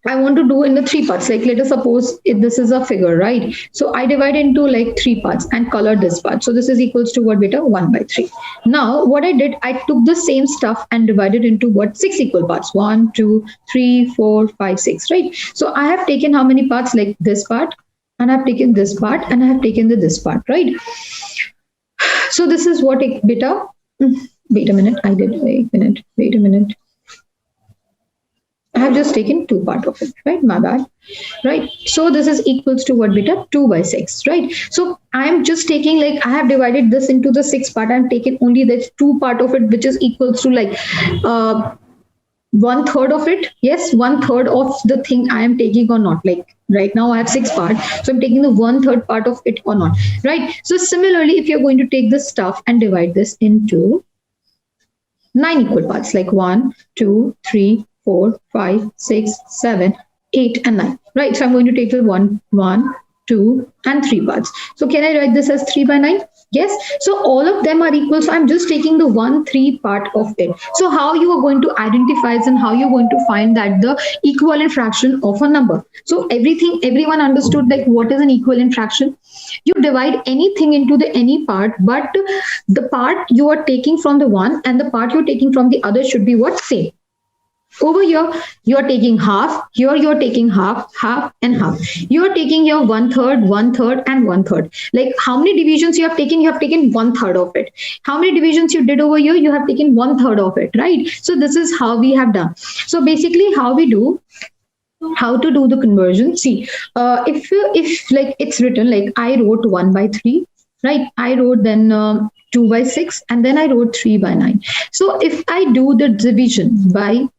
I want to do in the 3 parts, like let us suppose if this is a figure, right? So I divide into like 3 parts and color this part. So this is equals to what beta? 1 by 3. Now what I did, I took the same stuff and divided into what? 6 equal parts. 1, 2, 3, 4, 5, 6, right? So I have taken how many parts? Like this part, and I've taken this part, and I have taken this part, right? So this is what beta. Wait a minute, wait a minute. I have just taken 2 part of it, right? My bad, right? So this is equals to what beta? 2 by 6, right? So I'm just taking like I have divided this into the 6 part. I'm taking only the 2 part of it, which is equals to like 1/3 of it. Yes, 1/3 of the thing I am taking or not. Like right now I have 6 parts, so I'm taking the 1/3 part of it or not, right? So similarly, if you're going to take this stuff and divide this into 9 equal parts, like 1, 2, 3, 4, 5, 6, 7, 8, and 9. Right. So I'm going to take the 1, 2, and 3 parts. So can I write this as 3 by 9? Yes. So all of them are equal. So I'm just taking the 1, 3 part of it. So how you are going to identify and how you're going to find that the equivalent fraction of a number. So everyone understood like what is an equivalent fraction. You divide anything into the any part, but the part you are taking from the one and the part you're taking from the other should be what? Same. Over here, you're taking half. Here, you're taking half, half, and half. You're taking your 1/3, 1/3, and 1/3. Like how many divisions you have taken? You have taken 1/3 of it. How many divisions you did over here? You have taken 1/3 of it, right? So this is how we have done. So basically, how to do the conversion. See, if like it's written like I wrote 1 by 3, right? I wrote then 2 by 6, and then I wrote 3 by 9. So if I do the division by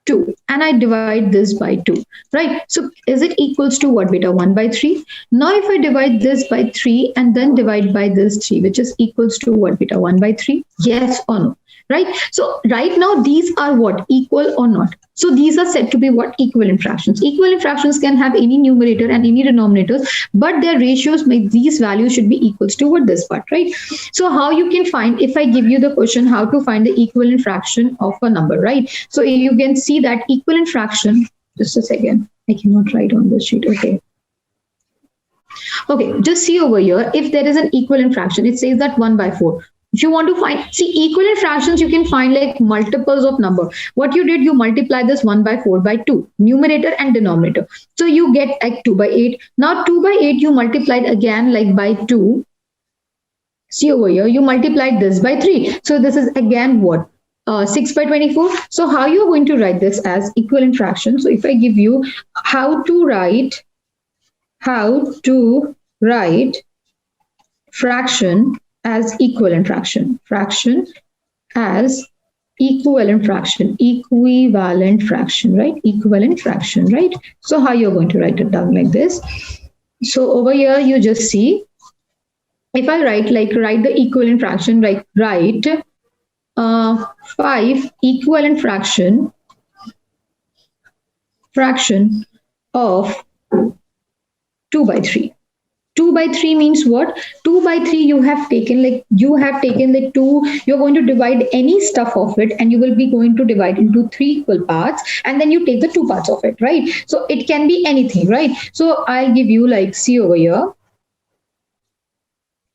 2 and I divide this by 2, right? So is it equals to what beta? 1 by 3. Now if I divide this by 3 and then divide by this 3, which is equals to what beta? 1 by 3. Yes or no? Right? So right now these are what? Equal or not? So these are said to be what? Equivalent fractions. Equivalent fractions can have any numerator and any denominators, but their ratios make these values should be equals to what? This part, right? So how you can find, if I give you the question how to find the equivalent fraction of a number, right? So you can see that equivalent fraction, just a second, I cannot write on this sheet. Okay, just see over here, if there is an equivalent fraction, it says that 1 by 4. If you want to find, see, equivalent fractions, you can find like multiples of number. What you did, you multiply this 1 by 4 by 2, numerator and denominator. So you get like 2 by 8. Now 2 by 8, you multiplied again like by 2. See over here, you multiplied this by 3. So this is again what? 6 by 24. So how you are going to write this as equivalent fraction? So if I give you how to write fraction as equivalent fraction as equivalent fraction, right? Equivalent fraction, right? So how you're going to write it down like this? So over here, you just see, if I write the equivalent fraction, write 5 equivalent fraction of 2 by 3. 2 by 3 means what? 2 by 3 you have taken the 2, you're going to divide any stuff of it, and you will be going to divide into 3 equal parts, and then you take the 2 parts of it, right? So it can be anything, right? So I'll give you see over here.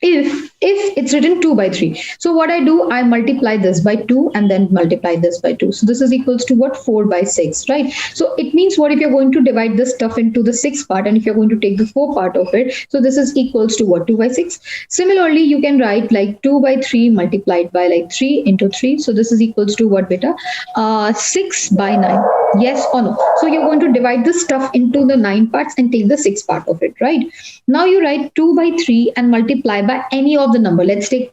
If it's written 2 by 3, so what I do, I multiply this by 2 and then multiply this by 2. So this is equals to what? 4 by 6, right? So it means what? If you're going to divide this stuff into the 6 part, and if you're going to take the 4 part of it, so this is equals to what? 2 by 6. Similarly, you can write 2 by 3 multiplied by 3 into 3. So this is equals to what, beta? 6 by 9. Yes or no? So you're going to divide this stuff into the 9 parts and take the 6 part of it, right? Now you write 2 by 3 and multiply by any of the number. Let's take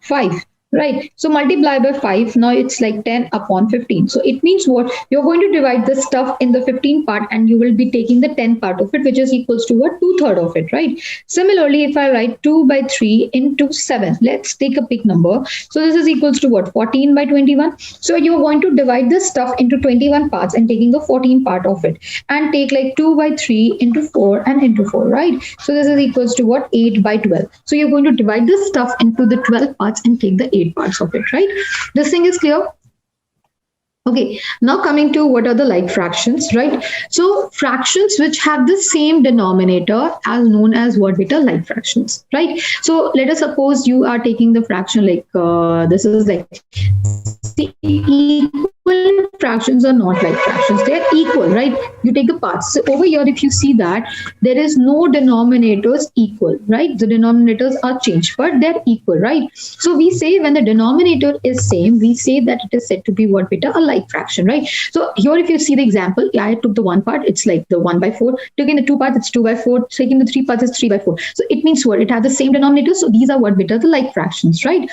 5, right? So multiply by 5. Now it's 10 upon 15. So it means what? You're going to divide this stuff in the 15 part, and you will be taking the 10 part of it, which is equals to what? 2/3 of it, right? Similarly, if I write 2 by 3 into 7, let's take a big number. So this is equals to what? 14 by 21. So you're going to divide this stuff into 21 parts and taking the 14 part of it, and take 2 by 3 into 4 and into 4, right? So this is equals to what? 8 by 12. So you're going to divide this stuff into the 12 parts and take the 8 parts of it, right? This thing is clear? Okay, now coming to what are the like fractions, right? So fractions which have the same denominator are known as what, beta? Like fractions, right? So let us suppose you are taking the fraction this is equal fractions are not like fractions, they are equal, right? You take the parts. So over here, if you see that there is no denominators equal, right? The denominators are changed, but they're equal, right? So we say when the denominator is same, we say that it is said to be what, beta? A like fraction, right? So here, if you see the example, I took the 1 part, it's the 1 by 4. Taking the 2 parts, it's 2 by 4. Taking the 3 parts, it's 3 by 4. So it means what? It has the same denominator. So these are what, beta? The like fractions, right?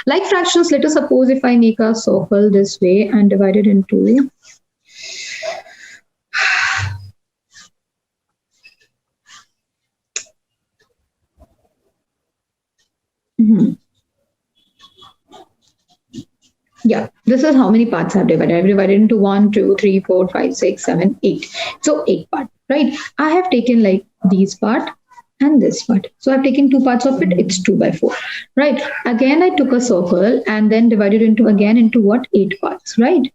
Like fractions, let us suppose if I make a circle this way and divide it into yeah, this is how many parts I've divided. I've divided into 1, 2, 3, 4, 5, 6, 7, 8. So 8 part, right? I have taken these part and this part. So I've taken 2 parts of it. It's 2 by 4, right? Again, I took a circle and then divided into what? 8 parts, right?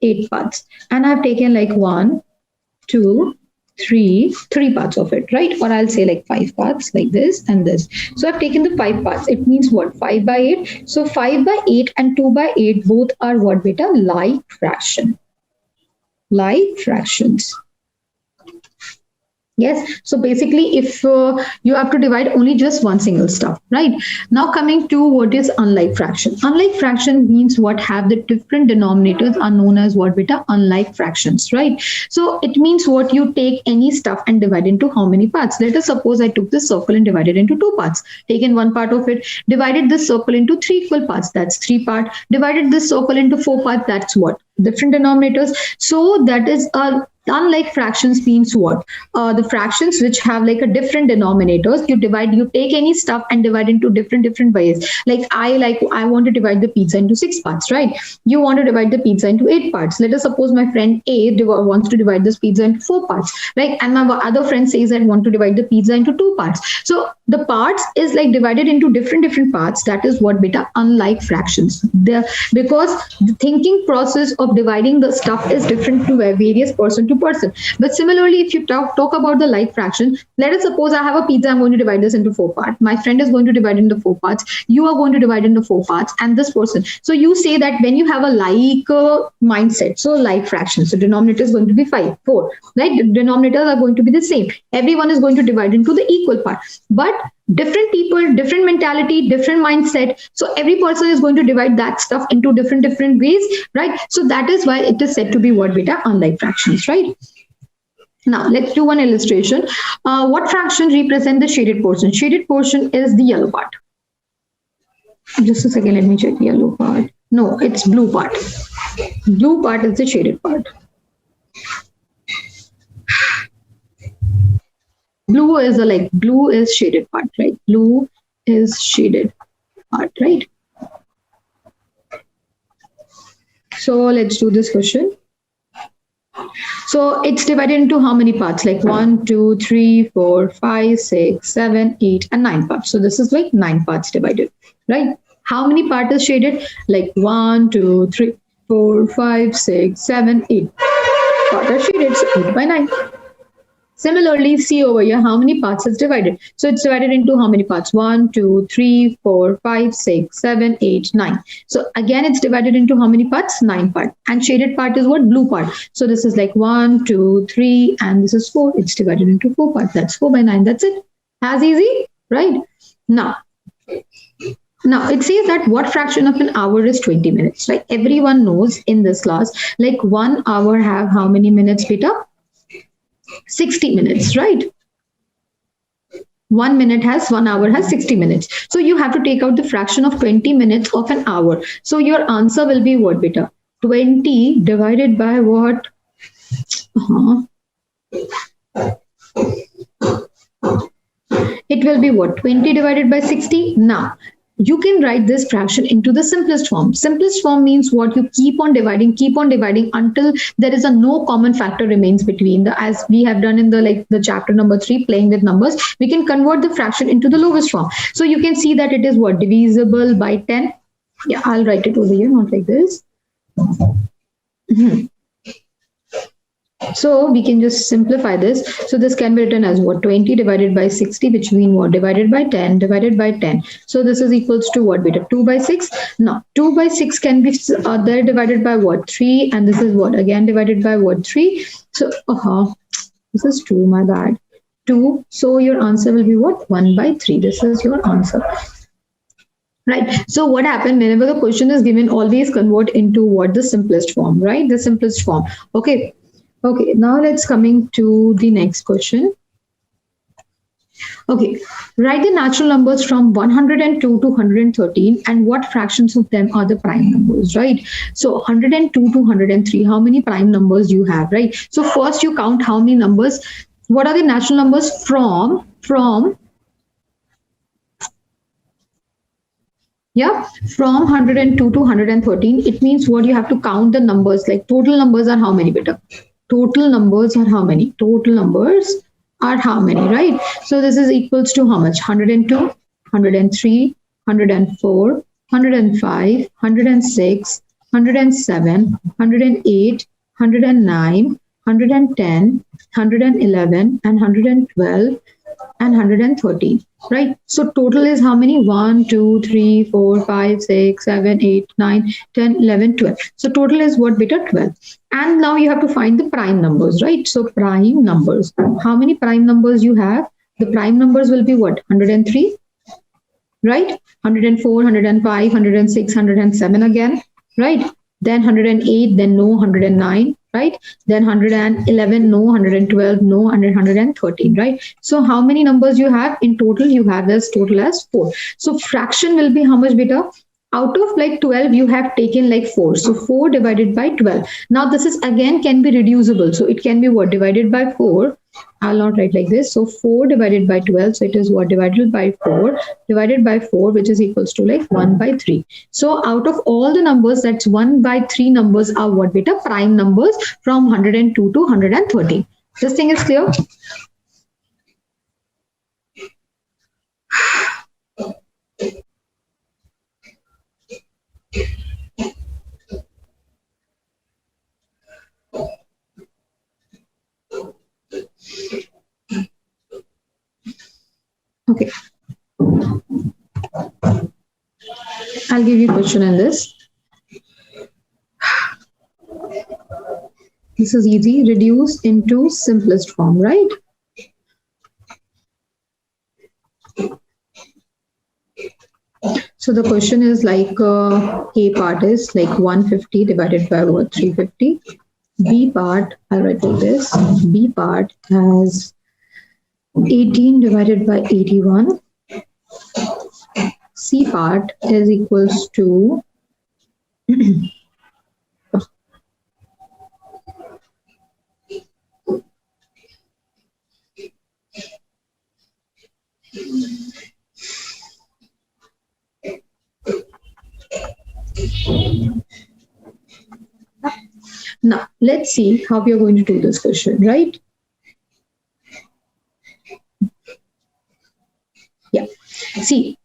8 parts. And I've taken 1, 2, 3 parts of it, right? Or I'll say 5 parts, like this and this. So I've taken the 5 parts. It means what? 5 by 8. So 5 by 8 and 2 by 8 both are what, beta? Like fraction. Like fractions. Yes, so basically if you have to divide only just one single stuff, right? Now coming to what is unlike fraction. Unlike fraction means what? Have the different denominators are known as what, beta? Unlike fractions, right? So it means what? You take any stuff and divide into how many parts? Let us suppose I took this circle and divided into 2 parts, taken 1 part of it, divided this circle into 3 equal parts, that's 3 part, divided this circle into 4 parts, that's what? Different denominators. So that is a unlike fractions means what? The fractions which have a different denominators, you take any stuff and divide into different ways. I want to divide the pizza into 6 parts, right? You want to divide the pizza into 8 parts. Let us suppose my friend A wants to divide this pizza into 4 parts, right? And my other friend says I want to divide the pizza into 2 parts. So the parts is divided into different parts. That is what, beta? Unlike fractions. Because the thinking process of dividing the stuff is different to various person to person. But similarly, if you talk about the like fraction, let us suppose I have a pizza, I'm going to divide this into 4 parts. My friend is going to divide into 4 parts. You are going to divide into 4 parts, and this person. So you say that when you have a like mindset, so like fraction, so denominator is going to be 4, right? The denominators are going to be the same. Everyone is going to divide into the equal part. But different people, different mentality, different mindset. So every person is going to divide that stuff into different ways, right? So that is why it is said to be what, beta? Unlike fractions, right? Now let's do one illustration. What fraction represent the shaded portion? Shaded portion is the yellow part. Just a second, let me check the yellow part. No, it's blue part. Blue part is the shaded part. Blue is shaded part, right? Blue is shaded part, right? So let's do this question. So it's divided into how many parts? Like 1, 2, 3, 4, 5, 6, 7, 8, and 9 parts. So this is like 9 parts divided, right? How many parts is shaded? Like 1, 2, 3, 4, 5, 6, 7, 8. Parts are shaded, so 8 by 9. Similarly, see over here how many parts is divided. So it's divided into how many parts? 1, 2, 3, 4, 5, 6, 7, 8, 9. So again, it's divided into how many parts? 9 parts. And shaded part is what? Blue part. So this is like 1, 2, 3, and this is 4. It's divided into 4 parts. That's 4 by 9. That's it. As easy, right? Now it says that what fraction of an hour is 20 minutes, right? Everyone knows in this class, like 1 hour have how many minutes, beta? 60 minutes, right? 1 hour has 60 minutes. So you have to take out the fraction of 20 minutes of an hour. So your answer will be what, beta? 20 divided by what? It will be what? 20 divided by 60. Now, you can write this fraction into the simplest form. Simplest form means what? You keep on dividing until there is a no common factor remains between the, as we have done in the chapter number 3, playing with numbers. We can convert the fraction into the lowest form. So you can see that it is what? Divisible by 10. Yeah, I'll write it over here, not like this. So we can just simplify this. So this can be written as what? 20 divided by 60, which means what? Divided by 10, divided by 10. So this is equals to what, beta? 2 by 6. Now 2 by 6 can be there divided by what? 3. And this is what? Again divided by what? 3. So this is 2, my bad. 2. So your answer will be what? 1 by 3. This is your answer. Right. So what happened whenever the question is given, always convert into what? The simplest form, right? The simplest form. Okay. Okay, now let's coming to the next question. Okay, write the natural numbers from 102 to 113 and what fractions of them are the prime numbers, right? So 102 to 103, how many prime numbers you have, right? So first you count how many numbers. What are the natural numbers from yeah, from 102 to 113? It means what? You have to count the numbers, like total numbers are how many, beta? Total numbers are how many? Total numbers are how many, right? So this is equals to how much? 102, 103, 104, 105, 106, 107, 108, 109, 110, 111, and 112, and 113, right? So total is how many? 1, 2, 3, 4, 5, 6, 7, 8, 9, 10, 11, 12. So total is what, beta? 12. And now you have to find the prime numbers, right? So prime numbers. How many prime numbers you have? The prime numbers will be what? 103, right? 104, 105, 106, 107 again, right? Then 108, then no, 109, right? Then 111, no, 112, no, and 113, right? So how many numbers you have? In total, you have as total as 4. So fraction will be how much, beta? Out of like 12, you have taken like 4. So 4 divided by 12. Now this is again can be reducible. So it can be what? Divided by 4. I'll not write like this. So 4 divided by 12. So it is what? Divided by 4 divided by 4, which is equals to like 1 by 3. So out of all the numbers, that's 1 by 3 numbers are what, beta? Prime numbers from 102 to 113. This thing is clear? Okay. I'll give you a question in this. This is easy. Reduce into simplest form, right? So the question is like A part is like 150 divided by what? 350. B part, I'll write like this. B part has 18 divided by 81. C part is equals to Now, let's see how we are going to do this question, right? Yeah. See,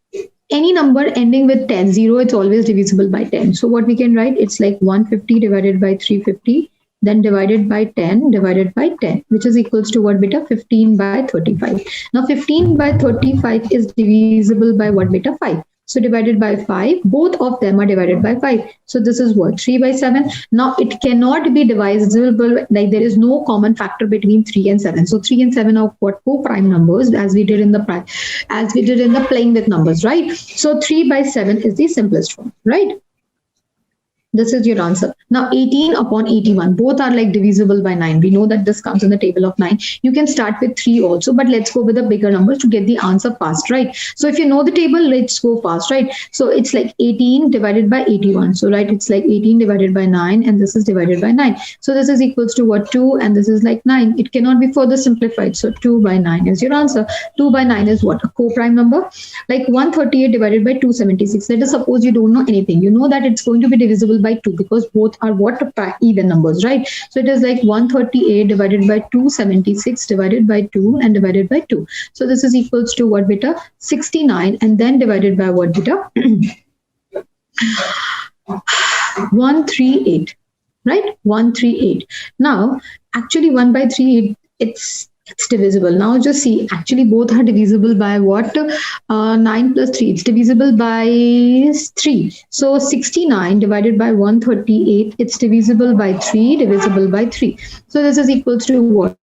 any number ending with 10, 0, it's always divisible by 10. So what we can write, it's like 150 divided by 350, then divided by 10 divided by 10, which is equals to what, beta? 15 by 35. Now 15 by 35 is divisible by what, beta? 5. So divided by 5, both of them are divided by 5. So this is what, 3 by 7. Now it cannot be divisible, like there is no common factor between 3 and 7. So 3 and 7 are what, co-prime numbers, as we did in the playing with numbers, right? So 3 by 7 is the simplest form, right? This is your answer. Now 18 upon 81, both are like divisible by 9. We know that this comes in the table of 9. You can start with 3 also, but let's go with the bigger numbers to get the answer fast, right? So if you know the table, let's go fast, right? So it's like 18 divided by 81. So right, it's like 18 divided by 9, and this is divided by 9. So this is equals to what, 2, and this is like 9. It cannot be further simplified. So 2 by 9 is your answer. 2 by 9 is what, a co-prime number? Like 138 divided by 276. Let us suppose you don't know anything. You know that it's going to be divisible by 2 because both are what, even numbers, right? So it is like 138 divided by 276 divided by 2 and divided by 2. So this is equals to what, beta? 69, and then divided by what, beta? 138, right? 138. Now actually 1 by 3, it's divisible. Now just see, actually both are divisible by what? 9 plus 3, it's divisible by 3. So 69 divided by 138, it's divisible by 3, divisible by 3. So this is equals to what?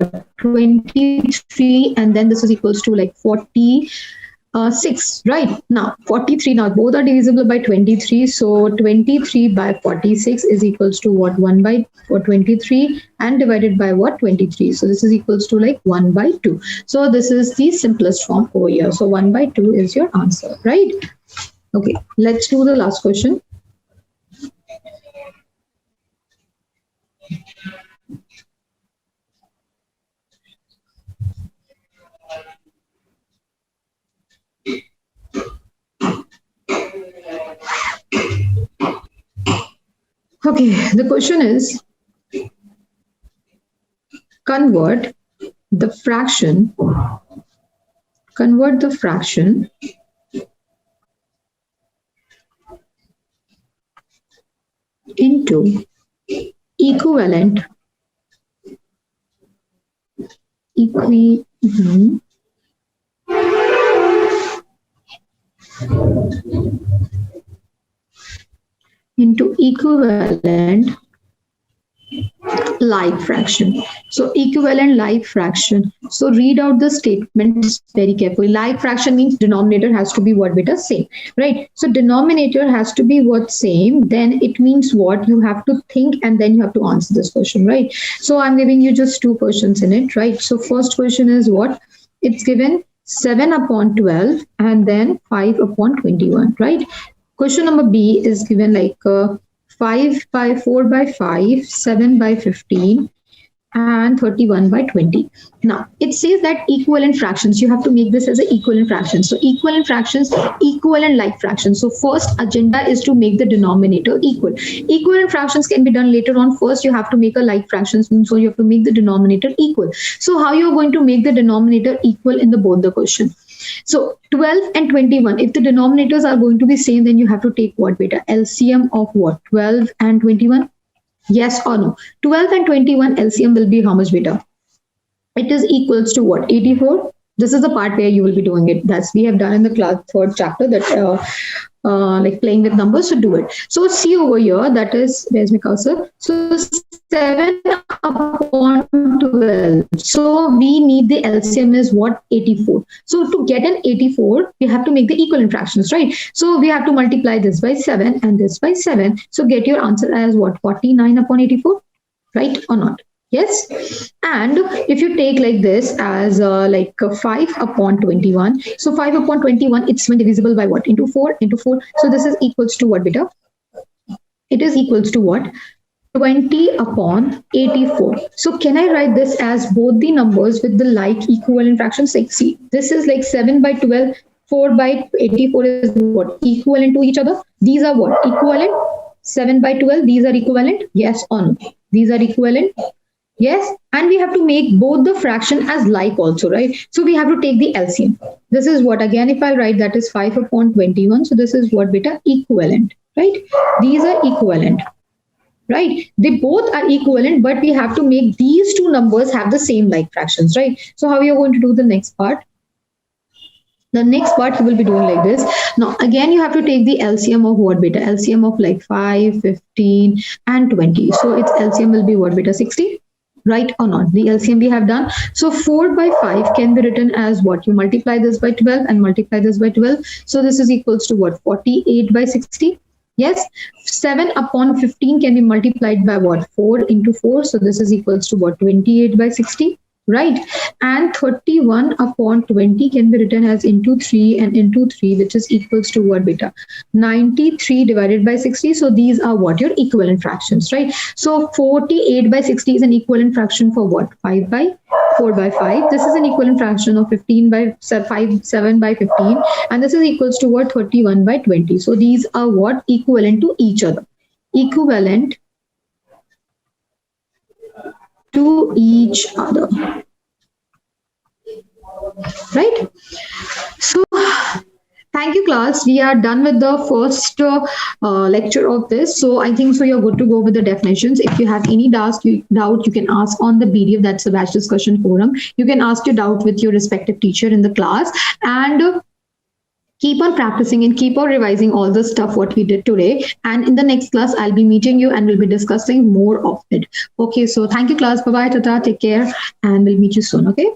23, and then this is equals to like 46, right? Now 43, now both are divisible by 23. So 23 by 46 is equals to what? 1 by 23, and divided by what? 23. So this is equals to like 1 by 2. So this is the simplest form over here. So 1 by 2 is your answer, right? Okay, let's do the last question. Okay, the question is, convert the fraction into equivalent like fraction. So equivalent like fraction. So read out the statements very carefully. Like fraction means denominator has to be what, beta? Same, right? So denominator has to be what? Same. Then it means what? You have to think and then you have to answer this question, right? So I'm giving you just 2 questions in it, right? So first question is what? It's given 7 upon 12 and then 5 upon 21, right? Question number B is given like 5 by 4 by 5, 7 by 15, and 31 by 20. Now, it says that equivalent fractions, you have to make this as an equivalent fraction. So equivalent fractions, equivalent like fractions. So first agenda is to make the denominator equal. Equivalent fractions can be done later on. First, you have to make a like fractions, so you have to make the denominator equal. So how you are going to make the denominator equal in the both the question? So 12 and 21, if the denominators are going to be same, then you have to take what, beta? LCM of what? 12 and 21? Yes or no? 12 and 21 LCM will be how much, beta? It is equals to what? 84. This is the part where you will be doing it. That's we have done in the class 3rd chapter, that like playing with numbers, so do it. So see over here, that is, where's my cursor? So 7 upon 12. So we need the LCM is what? 84. So to get an 84, we have to make the equivalent fractions, right? So we have to multiply this by 7 and this by 7. So get your answer as what? 49 upon 84, right or not? Yes. And if you take like this as like 5 upon 21. So 5 upon 21, it's divisible by what? Into 4, into 4. So this is equals to what, beta? it is equals to what? 20 upon 84. So can I write this as both the numbers with the like equivalent fractions? Like, see, this is like 7 by 12, 4 by 84 is what? Equivalent to each other. These are what? Equivalent. 7 by 12, these are equivalent. Yes or no? These are equivalent. Yes, and we have to make both the fraction as like also, right? So we have to take the LCM. This is what, again, if I write that is 5 upon 21. So this is what, beta? Equivalent, right? These are equivalent, right? They both are equivalent, but we have to make these two numbers have the same like fractions, right? So how we are going to do the next part? The next part you will be doing like this. Now, again, you have to take the LCM of what, beta? LCM of like 5, 15, and 20. So its LCM will be what, beta? 60, right or not? The LCM we have done. So 4 by 5 can be written as what? You multiply this by 12 and multiply this by 12. So this is equals to what? 48 by 60. Yes, 7 upon 15 can be multiplied by what? 4 into 4. So this is equals to what? 28 by 60, right? And 31 upon 20 can be written as into 3 and into 3, which is equals to what, beta? 93 divided by 60. So these are what? Your equivalent fractions, right? So 48 by 60 is an equivalent fraction for what? 5 by 4 by 5. This is an equivalent fraction of 15 by 5, 7 by 15. And this is equals to what? 31 by 20. So these are what? Equivalent to each other. Equivalent to each other, right? So thank you, class. We are done with the first lecture of this. So I think so you're good to go with the definitions. If you have any doubt, you can ask on the PDF. That's the batch discussion forum. You can ask your doubt with your respective teacher in the class, and keep on practicing and keep on revising all the stuff what we did today. And in the next class, I'll be meeting you and we'll be discussing more of it. Okay, so thank you, class. Bye-bye, tata. Take care, and we'll meet you soon, okay?